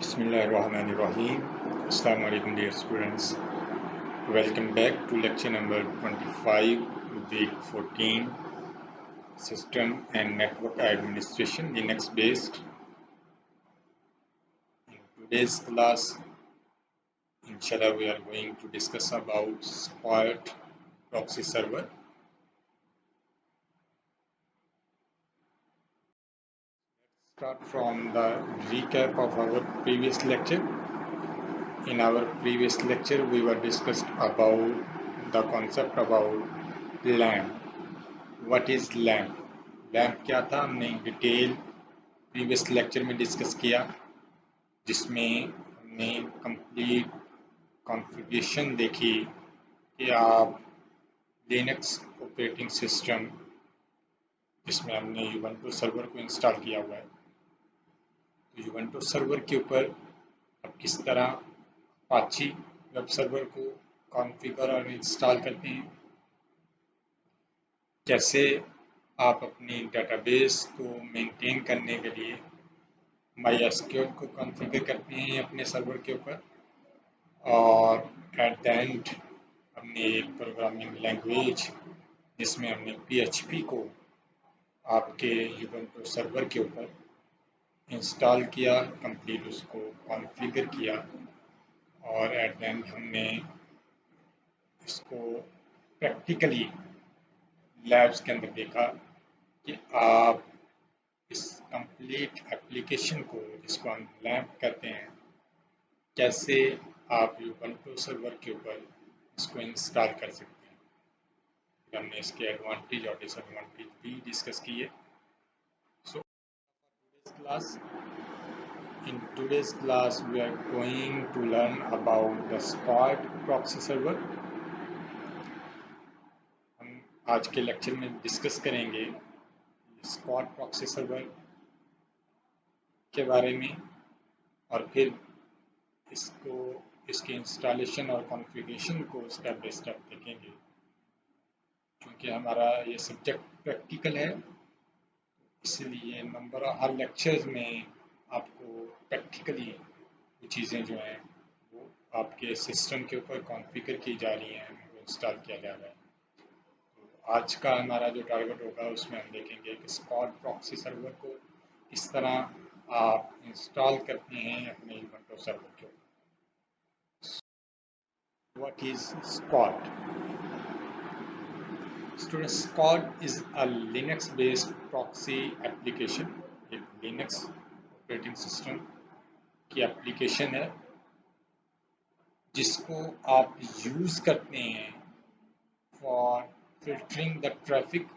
Bismillahirrahmanirrahim. Assalamu alaikum dear students. Welcome back to lecture number 25, week 14, System and Network Administration, Linux based. In today's class, inshallah, we are going to discuss about Spot proxy server. Start from the recap of our previous lecture. In our previous lecture, we were discussed about the concept about LAMP. What is LAMP? LAMP क्या था हमने detail previous lecture में discuss किया, जिसमें हमने complete configuration देखी कि आप लिनक्स ऑपरेटिंग सिस्टम जिसमें हमने यूबंटू सर्वर को इंस्टॉल किया हुआ है, तो यूबंटू सर्वर के ऊपर आप किस तरह अपाची वेब सर्वर को कॉन्फ़िगर और इंस्टॉल करते हैं, कैसे आप अपनी डेटाबेस को मेंटेन करने के लिए MySQL को कॉन्फ़िगर करते हैं अपने सर्वर के ऊपर, और एट द एंड हमने एक प्रोग्रामिंग लैंग्वेज जिसमें हमने PHP को आपके यूबंटू सर्वर के ऊपर इंस्टॉल किया, कंप्लीट उसको कॉन्फ़िगर किया, और एट द एंड हमने इसको प्रैक्टिकली लैब्स के अंदर देखा कि आप इस कंप्लीट एप्लीकेशन को, जिसको हम लैम्प कहते हैं, कैसे आप यूबंटू सर्वर के ऊपर इसको इंस्टॉल कर सकते हैं। फिर हमने इसके एडवांटेज और डिसएडवांटेज भी डिस्कस किए। सो in today's class we are going to learn about the Spot proxy server. हम आज के लेक्चर में डिस्कस करेंगे Spot proxy server के बारे में, और फिर इसके इंस्टॉलेशन और कॉन्फ़िगरेशन को स्टेप बाय स्टेप देखेंगे। क्योंकि हमारा ये सब्जेक्ट प्रैक्टिकल है, इसलिए नंबर ऑफ हर लेक्चर्स में आपको प्रैक्टिकली वो चीज़ें जो हैं वो आपके सिस्टम के ऊपर कॉन्फ़िगर की जा रही हैं, उनको इंस्टॉल किया जा रहा है। तो आज का हमारा जो टारगेट होगा उसमें हम देखेंगे कि स्पॉट प्रॉक्सी सर्वर को किस तरह आप इंस्टॉल करते हैं अपने यूबंटू सर्वर के ऊपर। What is Spot? Students, Spot is a Linux-based proxy application. एक Linux ऑपरेटिंग सिस्टम की एप्लीकेशन है जिसको आप यूज़ करते हैं फॉर फिल्टरिंग द ट्रैफिक।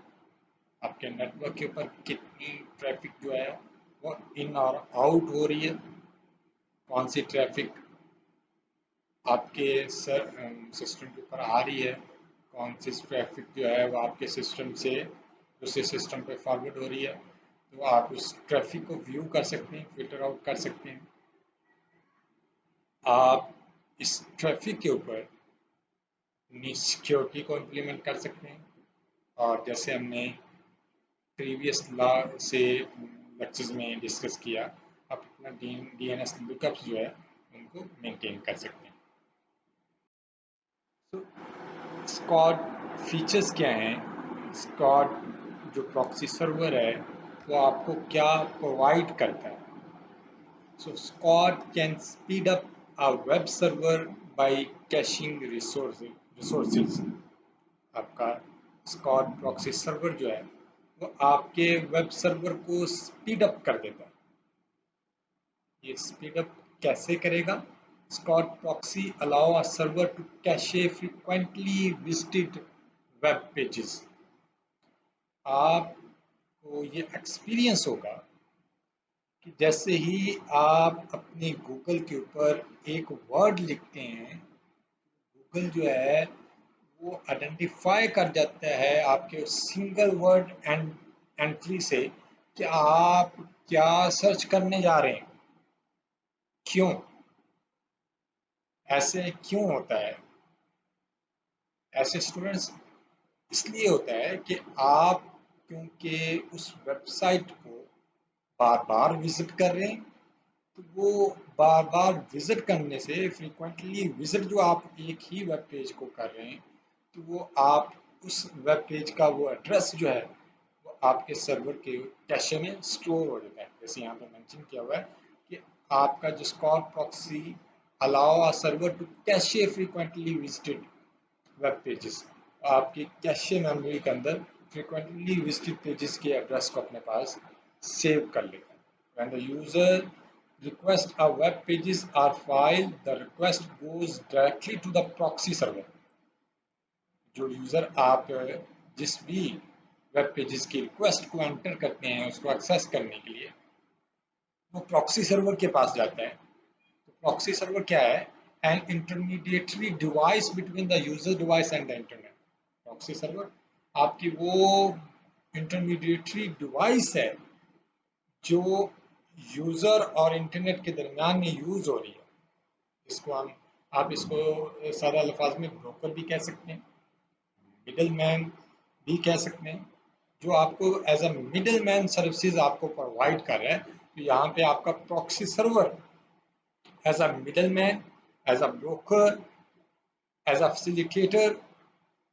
आपके नेटवर्क के ऊपर कितनी ट्रैफिक जो है वो इन और आउट हो रही है, कौन सी ट्रैफिक आपके सिस्टम के ऊपर आ रही है, कौन सी ट्रैफिक जो है वो आपके सिस्टम से दूसरे सिस्टम पे फॉरवर्ड हो रही है। तो आप उस ट्रैफिक को व्यू कर सकते हैं, फिल्टर आउट कर सकते हैं। आप इस ट्रैफिक के ऊपर अपनी सिक्योरिटी को इम्प्लीमेंट कर सकते हैं, और जैसे हमने प्रीवियस से लेक्चर्स में डिस्कस किया, आप अपना DNS लुकअप्स जो है उनको मेंटेन कर सकते हैं। तो स्कॉट फीचर्स क्या हैं? स्कॉट जो प्रॉक्सी सर्वर है वो आपको क्या प्रोवाइड करता है? So Squid can speed up a web server by caching resources. आपका स्कॉट प्रॉक्सी सर्वर जो है वो आपके वेब सर्वर को स्पीड अप कर देता है। ये स्पीड अप कैसे करेगा? Squid proxy allow a server to cache frequently visited web pages. आपको ये एक्सपीरियंस होगा कि जैसे ही आप अपनी गूगल के ऊपर एक वर्ड लिखते हैं, गूगल जो है वो आइडेंटिफाई कर जाता है आपके सिंगल वर्ड एंट्री से कि आप क्या सर्च करने जा रहे हैं। क्यों ऐसे क्यों होता है? ऐसे स्टूडेंट्स इसलिए होता है कि आप क्योंकि उस वेबसाइट को बार बार विजिट कर रहे हैं, तो वो बार बार विजिट करने से, फ्रीक्वेंटली विजिट जो आप एक ही वेब पेज को कर रहे हैं, तो वो आप उस वेब पेज का वो एड्रेस जो है वो आपके सर्वर के कैशे में स्टोर हो जाता है। जैसे यहाँ पे मेंशन किया हुआ है कि आपका जो score proxy allow a server to cache frequently visited web pages, आपकी कैशे मेमोरी के अंदर फ्रीक्वेंटली विजिटेड पेजेस के एड्रेस को अपने पास सेव कर लेता है। When the user request a web pages are filed, the request goes directly to the proxy server. जो यूजर आप जिस भी वेब पेजेस की रिक्वेस्ट को एंटर करते हैं उसको एक्सेस करने के लिए, वो प्रॉक्सी सर्वर के पास जाता है। तो प्रॉक्सी सर्वर क्या है? An intermediary device between the user device and the internet. Proxy server आपकी वो इंटरमीडिएटरी डिवाइस है जो यूजर और इंटरनेट के दरमियान में यूज हो रही है। इसको आप इसको सारे अल्फाज में ब्रोकर भी कह सकते हैं, मिडल मैन भी कह सकते हैं, जो आपको as a middle man services आपको प्रोवाइड कर रहा है। तो यहाँ पे आपका proxy server as a middle man, as a broker, as a facilitator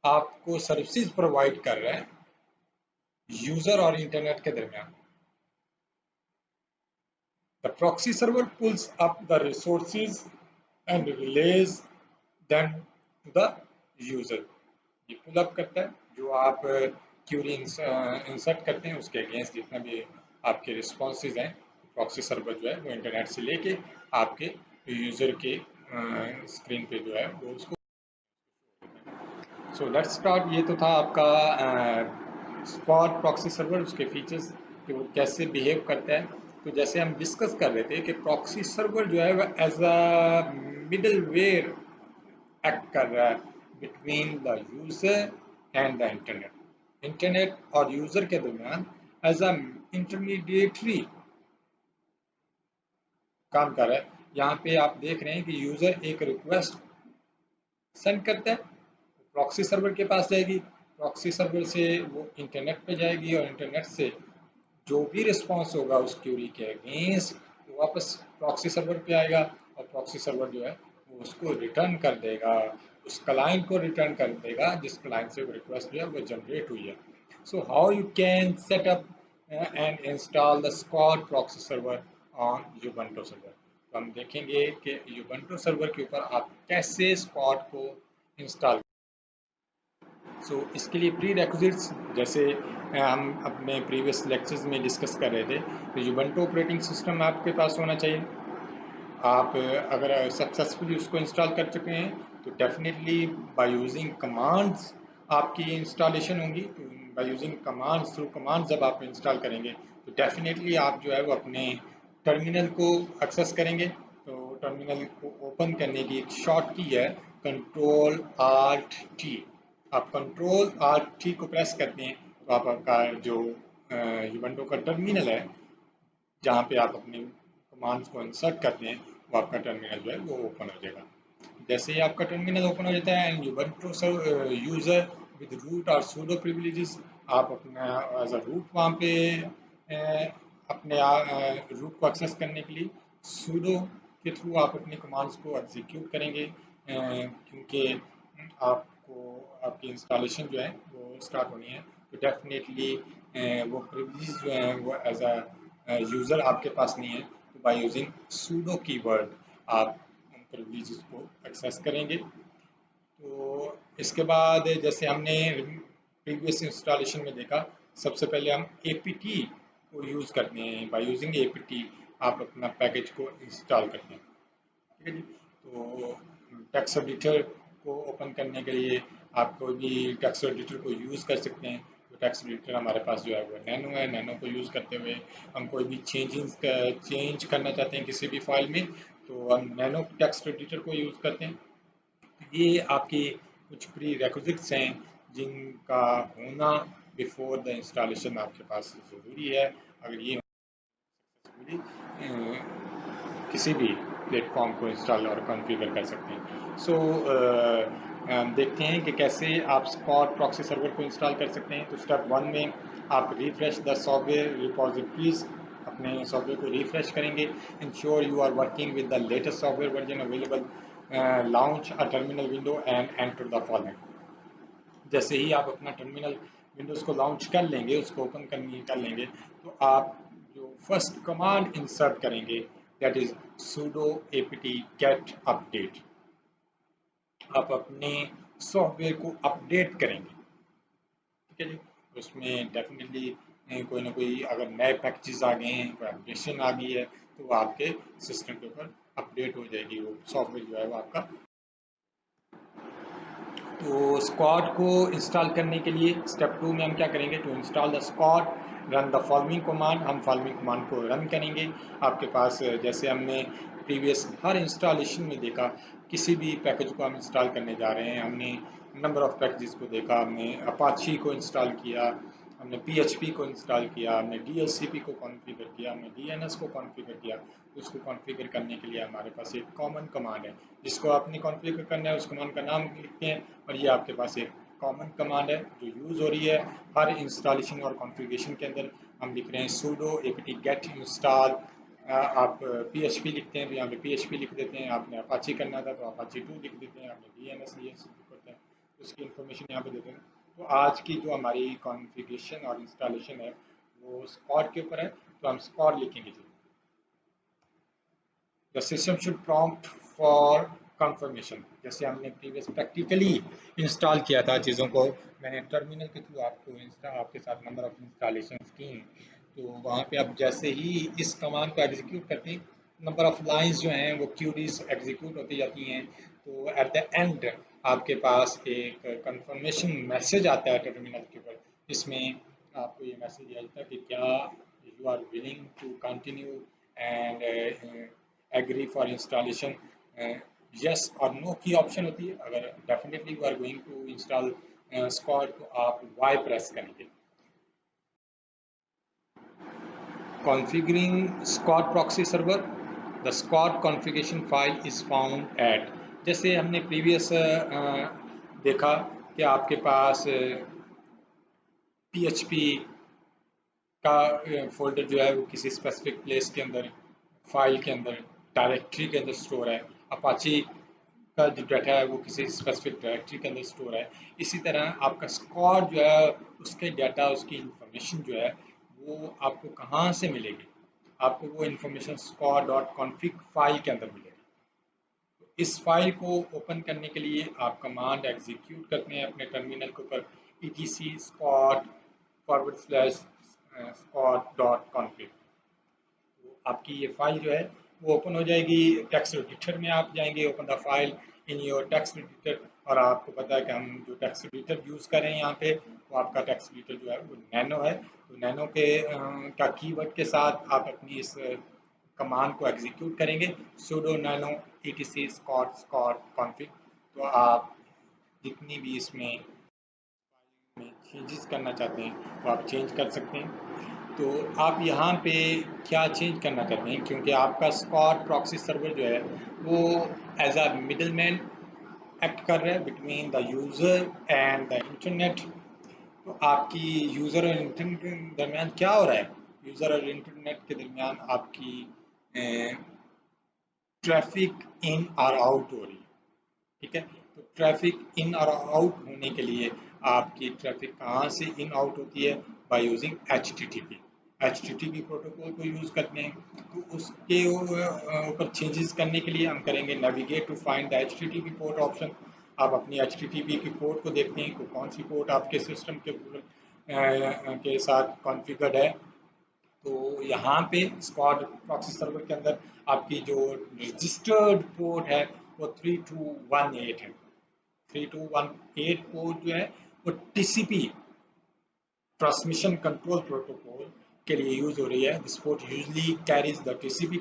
आपको सर्विसेज प्रोवाइड कर रहा है यूजर और इंटरनेट के दरमियान। The proxy server pulls up the resources and relays them to the user. ये पुल अप करता है जो आप क्यूरी इंसर्ट करते हैं उसके अगेंस्ट जितना भी आपके रिस्पॉन्सेज हैं, प्रॉक्सी सर्वर जो है वो इंटरनेट से लेके आपके यूजर के स्क्रीन पे जो है वो उसको। So let's start. ये तो था आपका स्पॉट प्रॉक्सी सर्वर, उसके फीचर्स कि वो कैसे बिहेव करता है। तो जैसे हम डिस्कस कर रहे थे कि प्रॉक्सी सर्वर जो है वह as a middleware act कर रहा है between the user and the internet. Internet और यूजर के दरमियान एज अ इंटरमीडिएटरी काम कर रहा है। यहाँ पे आप देख रहे हैं कि यूजर एक रिक्वेस्ट सेंड करता है, प्रॉक्सी सर्वर के पास जाएगी, प्रॉक्सी सर्वर से वो इंटरनेट पे जाएगी और इंटरनेट से जो भी रिस्पॉन्स होगा उस क्यूरी के अगेंस्ट वो वापस प्रॉक्सी सर्वर पे आएगा और प्रॉक्सी सर्वर जो है वो उसको रिटर्न कर देगा, उस क्लाइंट को रिटर्न कर देगा जिस क्लाइंट से वो रिक्वेस्ट जो है वो जनरेट हुई है। So how you can set up and install the squad proxy server on Ubuntu server. तो हम देखेंगे कि यूबंटू सर्वर के ऊपर आप कैसे स्क्वाड को इंस्टॉल। सो इसके लिए प्री रेक्विजिट्स जैसे हम अपने प्रीवियस लेक्चर्स में डिस्कस कर रहे थे, तो यूबंटू ऑपरेटिंग सिस्टम आपके पास होना चाहिए। आप अगर सक्सेसफुली उसको इंस्टॉल कर चुके हैं तो डेफिनेटली बाय यूजिंग कमांड्स आपकी इंस्टॉलेशन होंगी। तो by using commands, through commands जब आप इंस्टॉल करेंगे तो डेफिनेटली आप जो है वो अपने टर्मिनल को एक्सेस करेंगे। तो टर्मिनल को ओपन करने की एक शॉर्ट की है कंट्रोल आल्ट टी। आप कंट्रोल आल्ट टी को प्रेस करते हैं तो आपका जो यूबंटू का टर्मिनल है जहाँ पे आप अपने कमांड्स को इंसर्ट करते हैं वो आपका टर्मिनल जो है वो ओपन हो जाएगा। जैसे ही आपका टर्मिनल ओपन हो जाता है and Ubuntu user with root और सूडो प्रिविलेजेस, आप अपना एज अ रूट वहाँ पे अपने रूट को एक्सेस करने के लिए सूडो के थ्रू आप अपने कमांड्स को एग्जीक्यूट करेंगे, क्योंकि आपको आपकी इंस्टॉलेशन जो है वो स्टार्ट होनी है। तो डेफिनेटली वो प्रिविलेज जो है वो एज अ यूज़र आपके पास नहीं है, तो बाय यूजिंग सूडो कीवर्ड आप उन प्रिविलेजेस को एक्सेस करेंगे। तो इसके बाद जैसे हमने प्रीवियस इंस्टॉलेशन में देखा, सबसे पहले हम APT को यूज़ करते हैं। बाय यूजिंग APT आप अपना पैकेज को इंस्टॉल करते हैं। ठीक है जी। तो टेक्स्ट एडिटर को ओपन करने के लिए आप कोई भी टेक्स्ट एडिटर को यूज़ कर सकते हैं। तो टेक्स्ट एडिटर हमारे पास जो है वो नैनो है। नैनो को यूज़ करते हुए हम कोई भी चेंज करना चाहते हैं किसी भी फाइल में तो हम नैनो टेक्स्ट एडिटर को यूज़ करते हैं। ये आपकी कुछ प्री रेक्विजिट्स हैं जिनका होना बिफोर द इंस्टॉलेशन आपके पास ज़रूरी है। अगर ये किसी भी प्लेटफॉर्म को इंस्टॉल और कॉन्फ़िगर कर सकते हैं। सो देखते हैं कि कैसे आप स्पॉट प्रॉक्सी सर्वर को इंस्टॉल कर सकते हैं। तो स्टेप 1 में आप रिफ्रेश द सॉफ्टवेयर रिपोजिटरीज अपने सॉफ्टवेयर को रिफ्रेश करेंगे। Ensure you are working with the latest software version available, launch a terminal window and enter the following. जैसे ही आप अपना टर्मिनल विंडोज़ को लॉन्च कर लेंगे, उसको ओपन कर लेंगे, तो आप जो फर्स्ट कमांड इंसर्ट करेंगे that is sudo apt get update। आप अपने सॉफ्टवेयर को अपडेट करेंगे, ठीक है जी। उसमें डेफिनेटली कोई ना कोई अगर नए पैकेजेस आ गए हैं, कोई अपडेशन आ गई है, तो वो आपके सिस्टम के ऊपर अपडेट हो जाएगी, वो सॉफ्टवेयर जो है वो आपका। तो स्क्वाड को इंस्टॉल करने के लिए स्टेप 2 में हम क्या करेंगे, to install the squid run the following command. हम फॉलोइंग कमांड को रन करेंगे। आपके पास जैसे हमने प्रीवियस हर इंस्टॉलेशन में देखा, किसी भी पैकेज को हम इंस्टॉल करने जा रहे हैं, हमने नंबर ऑफ़ पैकेजेस को देखा, हमने अपाची को इंस्टॉल किया, हमने PHP को इंस्टॉल किया, हमने DHCP को कॉन्फ़िगर किया, हमने DNS को कॉन्फ़िगर किया। उसको कॉन्फ़िगर करने के लिए हमारे पास एक कॉमन कमांड है, जिसको आपने कॉन्फ़िगर करना है, उस कमांड का नाम लिखते हैं, और ये आपके पास एक कॉमन कमांड है जो यूज़ हो रही है हर इंस्टॉलेशन और कॉन्फ़िगरेशन के अंदर। हम लिख रहे हैं sudo apt get install। आप PHP लिखते हैं तो यहाँ पे PHP लिख देते हैं, आपने अपाची करना था तो अपाची 2 लिख देते हैं, आपने DNS करते हैं, उसकी इन्फॉर्मेशन यहाँ पे देते हैं। तो आज की जो हमारी कॉन्फ़िगरेशन और इंस्टॉलेशन है वो स्क्वाड के ऊपर है, तो हम स्क्वाड लिखेंगे जी। The system should prompt for confirmation. जैसे हमने प्रीवियस प्रैक्टिकली इंस्टॉल किया था चीज़ों को, मैंने टर्मिनल के थ्रू आपके साथ नंबर ऑफ इंस्टॉलेशन की, तो वहाँ पे अब जैसे ही इस कमांड को एग्जीक्यूट करते हैं, नंबर ऑफ लाइंस जो हैं वो क्यूरीज एग्जीक्यूट होती जाती हैं। तो एट द एंड आपके पास एक कंफर्मेशन मैसेज आता है टर्मिनल के ऊपर, जिसमें आपको ये मैसेज दिया जाता है कि क्या you are willing to continue and agree for installation, yes और नो की ऑप्शन होती है। अगर definitely you are going to install squid तो आप वाई प्रेस करेंगे। Configuring squid proxy server, the squid configuration file is found at. जैसे हमने प्रीवियस देखा कि आपके पास PHP का फोल्डर जो है वो किसी स्पेसिफिक प्लेस के अंदर, फाइल के अंदर, डायरेक्टरी के अंदर स्टोर है। अपाची का जो डाटा है वो किसी स्पेसिफिक डायरेक्टरी के अंदर स्टोर है। इसी तरह आपका स्क्वाड जो है, उसके डाटा, उसकी इंफॉर्मेशन जो है वो आपको कहाँ से मिलेगी, आपको वो information squad dot config file के अंदर मिलेगी। तो इस फाइल को ओपन करने के लिए आप कमांड एग्जीक्यूट करते हैं अपने टर्मिनल के ऊपर, etc squad/squad.config। तो आपकी ये फाइल जो है वो ओपन हो जाएगी। टेक्स्ट एडिटर में आप जाएंगे, open the file in your text editor, और आपको पता है कि हम जो टेक्स्ट एडिटर यूज़ कर रहे हैं यहाँ पे, वो आपका टेक्स्ट एडिटर जो है वो नैनो है। तो नैनो के का कीवर्ड के साथ आप अपनी इस कमांड को एग्जीक्यूट करेंगे, sudo nano etc squad config। तो आप जितनी भी इसमें चेंजेस करना चाहते हैं वो आप चेंज कर सकते हैं। तो आप यहाँ पे क्या चेंज करना चाहते हैं, क्योंकि आपका स्क्वाड प्रॉक्सी सर्वर जो है वो as a middle man act कर रहा है between the user and the internet. तो आपकी यूज़र और इंटरनेट के दरमियान क्या हो रहा है, यूज़र और इंटरनेट के दरमियान आपकी ट्रैफिक इन और आउट हो रही है, ठीक है। तो ट्रैफिक इन और आउट होने के लिए आपकी ट्रैफिक कहाँ से इन आउट होती है, बाय यूजिंग HTTP प्रोटोकॉल को यूज़ करते हैं। तो उसके ऊपर चेंजेस करने के लिए हम करेंगे navigate to find the HTTP port option. आप अपनी HTTP की पोर्ट को देखते हैं कि कौन सी पोर्ट आपके सिस्टम के साथ कॉन्फ़िगर्ड है। तो यहाँ पे स्क्वाड प्रॉक्सी सर्वर के अंदर आपकी जो रजिस्टर्ड पोर्ट है वो 3218 है। 3218 पोर्ट जो है वो TCP ट्रांसमिशन कंट्रोल प्रोटोकॉल के लिए यूज हो रही है। This port usually carries the TCP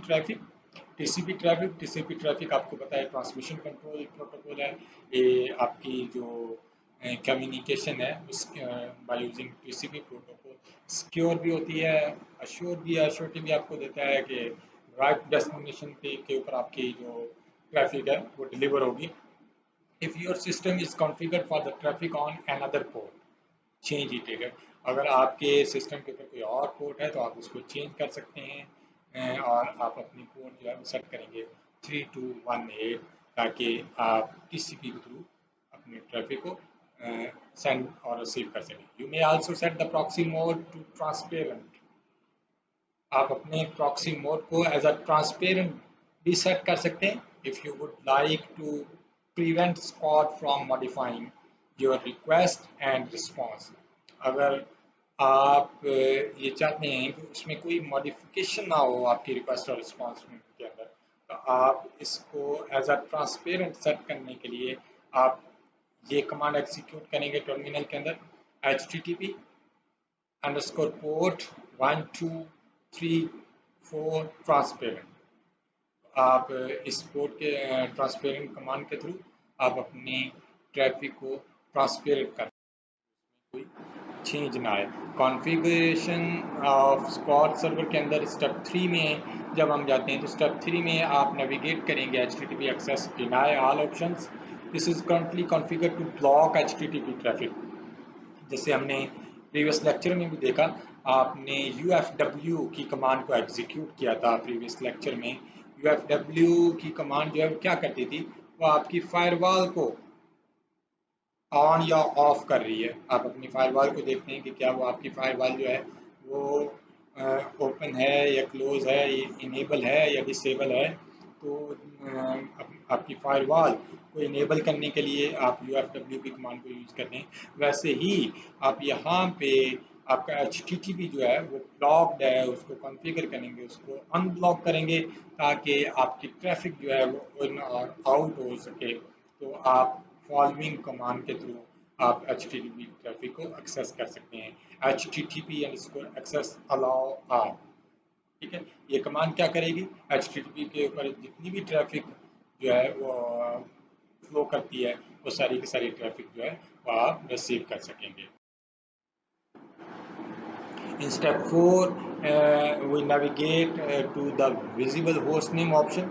traffic आपको पता है ट्रांसमिशन कंट्रोल प्रोटोकॉल है। ये आपकी जो कम्युनिकेशन है उस by using TCP protocol secure भी होती है, अश्योर भी है। अश्योरिटी भी आपको देता है कि राइट डेस्टिनेशन के ऊपर आपकी जो ट्रैफिक है वो डिलीवर होगी। If your system is configured for the traffic on another port, change it trigger. अगर आपके सिस्टम के ऊपर कोई और पोर्ट है तो आप उसको चेंज कर सकते हैं, और आप अपनी पोर्ट जो है वो सेट करेंगे 3218, ताकि आप टीसीपी के थ्रू अपने ट्रैफिक को सेंड और रिसीव कर सकें। You may also set the proxy mode to transparent. आप अपने प्रॉक्सी मोड को एज अ ट्रांसपेरेंट भी सेट कर सकते हैं if you would like to prevent Scott from modifying your request and response. अगर आप ये चाहते हैं कि उसमें कोई मॉडिफिकेशन ना हो आपकी रिक्वेस्ट और रिस्पॉन्स के अंदर, तो आप इसको एज अ ट्रांसपेरेंट सेट करने के लिए आप ये कमांड एग्जीक्यूट करेंगे टर्मिनल के अंदर, http अंडरस्कोर पोर्ट 1234 ट्रांसपेरेंट। आप इस पोर्ट के ट्रांसपेरेंट कमांड के थ्रू आप अपनी ट्रैफिक को ट्रांसपेरेंट कर, कोई चेंज ना आए। कॉन्फ़िगरेशन ऑफ स्पॉट सर्वर के अंदर स्टेप 3 में जब हम जाते हैं तो स्टेप 3 में आप नेविगेट करेंगे http access deny all options. This is currently configure to block http traffic. जैसे हमने प्रीवियस लेक्चर में भी देखा, आपने UFW की कमांड को एग्जीक्यूट किया था प्रीवियस लेक्चर में। UFW की कमांड जो है वो क्या करती थी, वो आपकी फायरवॉल को ऑन या ऑफ कर रही है। आप अपनी फायरवॉल को देखते हैं कि क्या वो आपकी फायरवॉल जो है वो ओपन है या क्लोज है, इनेबल है या डिसेबल है। तो आपकी फायरवॉल को इनेबल करने के लिए आप UFW की कमांड को यूज़ करते हैं। वैसे ही आप यहाँ पे आपका HTTP जो है वो ब्लॉक्ड है, उसको कॉन्फ़िगर करेंगे, उसको अनब्लॉक करेंगे, ताकि आपकी ट्रैफिक जो है वो इन और आउट हो सके। तो आप फॉलोइंग कमांड के थ्रू आप HTTP ट्रैफिक को एक्सेस कर सकते हैं। HTTP underscore access allow all. ठीक है, ये कमांड क्या करेगी, HTTP के ऊपर जितनी भी ट्रैफिक जो है वो फ्लो करती है, वो सारी की सारी ट्रैफिक जो है वो आप रिसीव कर सकेंगे। In step 4, we navigate to the visible host name option.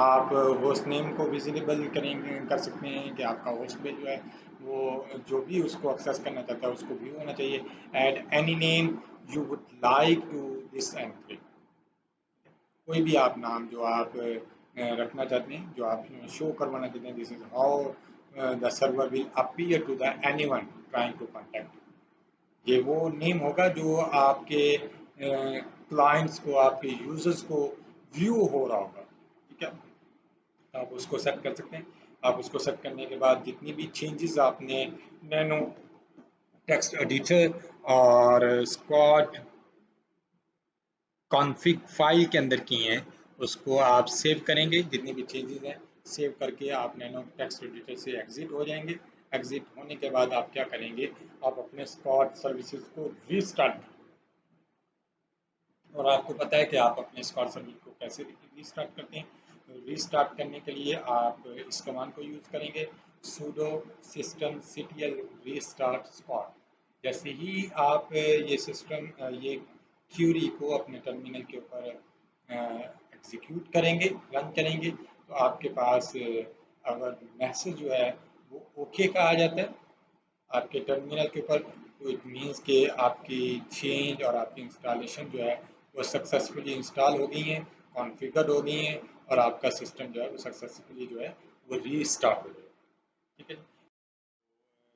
आप होस्ट नेम को विजिबल करेंगे, कर सकते हैं कि आपका होस्ट पे जो है वो जो भी उसको एक्सेस करना चाहता है उसको व्यू होना चाहिए। Add any name you would like to this entry. कोई भी आप नाम जो आप रखना चाहते हैं, जो आप शो करवाना चाहते हैं, this is how the server will appear to the anyone trying to contact. ये वो नेम होगा जो आपके क्लाइंट्स को, आपके यूजर्स को व्यू हो रहा होगा। ठीक है, आप उसको सेट कर सकते हैं। आप उसको सेट करने के बाद जितनी भी चेंजेस आपने नैनो टेक्स्ट एडिटर और स्क्वाड कॉन्फ़िग फाइल के अंदर की हैं, उसको आप सेव करेंगे। जितनी भी चेंजेस हैं सेव करके आप नैनो टेक्स्ट एडिटर से एग्जिट हो जाएंगे। एग्जिट होने के बाद आप क्या करेंगे, आप अपने स्क्वाड सर्विसेज को रीस्टार्ट, और आपको पता है कि आप अपने स्क्वाड सर्विस को कैसे रीस्टार्ट करते हैं। तो रीस्टार्ट करने के लिए आप इस कमांड को यूज़ करेंगे, sudo systemctl restart squad। जैसे ही आप ये सिस्टम ये क्यूरी को अपने टर्मिनल के ऊपर एग्जीक्यूट करेंगे, रन करेंगे, तो आपके पास अगर मैसेज जो है वो ओके का आ जाता है आपके टर्मिनल के ऊपर, तो इट मीन्स कि आपकी चेंज और आपकी इंस्टॉलेशन जो है वो सक्सेसफुली इंस्टॉल हो गई हैं, कॉन्फ़िगर हो गई हैं, और आपका सिस्टम जो है वो सक्सेसफुली जो है वो रीस्टार्ट हो गया। ठीक है,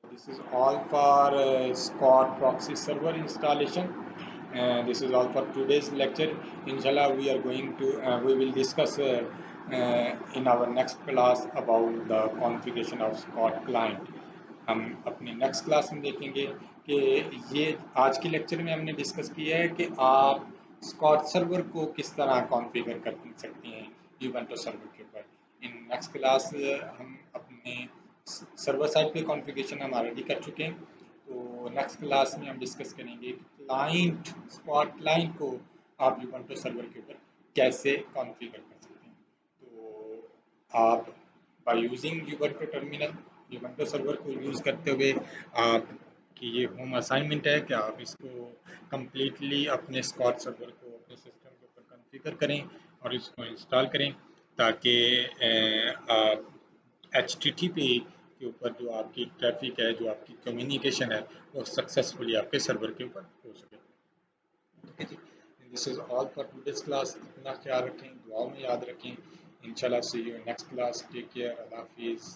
this is all for Scott proxy server installation. This is all for today's lecture. Inshallah, we are going to we will discuss in our next class about the configuration of Scott client. हम अपने next class में देखेंगे कि ये आज के lecture में हमने डिस्कस किया है कि आप स्कॉट सर्वर को किस तरह कॉन्फ़िगर कर सकते हैं यूवेंटो सर्वर के ऊपर। इन नेक्स्ट क्लास हम अपने सर्वर साइड पे कॉन्फ़िगरेशन हम ऑलरेडी कर चुके हैं, तो नेक्स्ट क्लास में हम डिस्कस करेंगे क्लाइंट, स्पॉट क्लाइंट को आप यूवेंटो सर्वर के ऊपर कैसे कॉन्फ़िगर कर सकते हैं। तो आप बाय यूजिंग यूवेंटो टर्मिनल, यूवेंटो सर्वर को यूज़ करते हुए आपकी ये होम असाइनमेंट है कि आप इसको कम्प्लीटली अपने स्कॉट सर्वर को अपने सिस्टम के ऊपर कॉन्फ़िगर करें और इसको इंस्टॉल करें, ताकि आप HTTP के ऊपर जो आपकी ट्रैफिक है, जो आपकी कम्युनिकेशन है, वो सक्सेसफुली आपके सर्वर के ऊपर हो सके। ठीक है जी, this is all for today's class. अपना ख्याल रखें, दुआओं में याद रखें। इंशाल्लाह see you next class. Take care, अल्लाह हाफिज़।